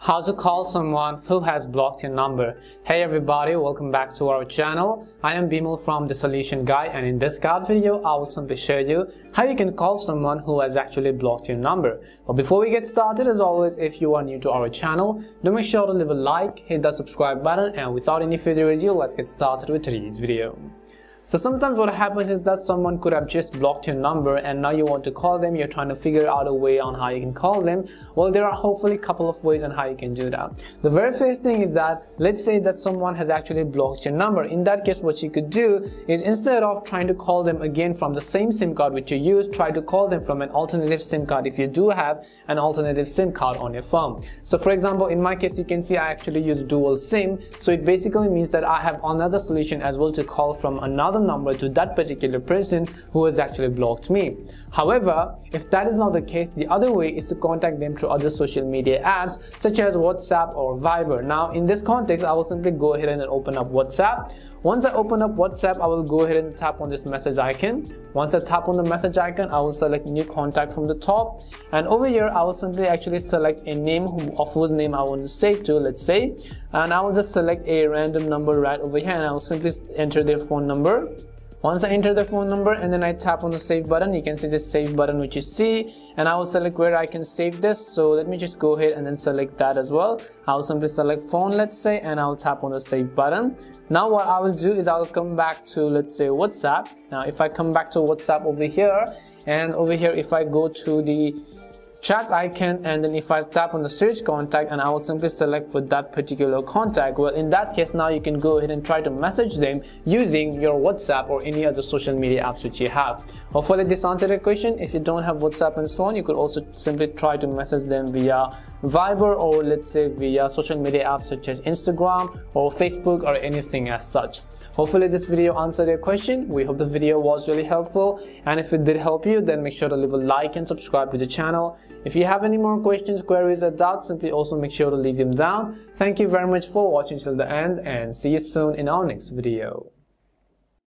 How to call someone who has blocked your number. Hey everybody, welcome back to our channel. I am Bimal from The Solution Guy, and in this card video I will simply show you how you can call someone who has actually blocked your number. But before we get started, as always, if you are new to our channel, do make sure to leave a like, hit that subscribe button, and without any further ado, let's get started with today's video. So sometimes what happens is that someone could have just blocked your number and now you want to call them. You're trying to figure out a way on how you can call them. Well, there are hopefully a couple of ways on how you can do that. The very first thing is that let's say that someone has actually blocked your number. In that case, what you could do is instead of trying to call them again from the same SIM card which you use, try to call them from an alternative SIM card if you do have an alternative SIM card on your phone. So for example, in my case, you can see I actually use dual SIM. So it basically means that I have another solution as well to call from another number to that particular person who has actually blocked me. However, if that is not the case, the other way is to contact them through other social media apps such as WhatsApp or Viber. Now in this context, I will simply go ahead and open up WhatsApp. Once I open up WhatsApp, I will go ahead and tap on this message icon. Once I tap on the message icon, I will select new contact from the top, and over here I will simply actually select a name of whose name I want to save to, let's say, and I will just select a random number right over here and I will simply enter their phone number. Once I enter the phone number and then I tap on the save button, you can see the save button which you see, and I will select where I can save this. So let me just go ahead and then select that as well. I will simply select phone, let's say, and I will tap on the save button. Now what I will do is I will come back to, let's say, WhatsApp. Now if I come back to WhatsApp over here, and over here if I go to the chat icon and then if I tap on the search contact and I will simply select for that particular contact, well, in that case now you can go ahead and try to message them using your WhatsApp or any other social media apps which you have. Hopefully this answered your question. If you don't have WhatsApp and so on, you could also simply try to message them via Viber or let's say via social media apps such as Instagram or Facebook or anything as such. Hopefully this video answered your question. We hope the video was really helpful, and if it did help you, then make sure to leave a like and subscribe to the channel. If you have any more questions, queries or doubts, simply also make sure to leave them down. Thank you very much for watching till the end, and see you soon in our next video.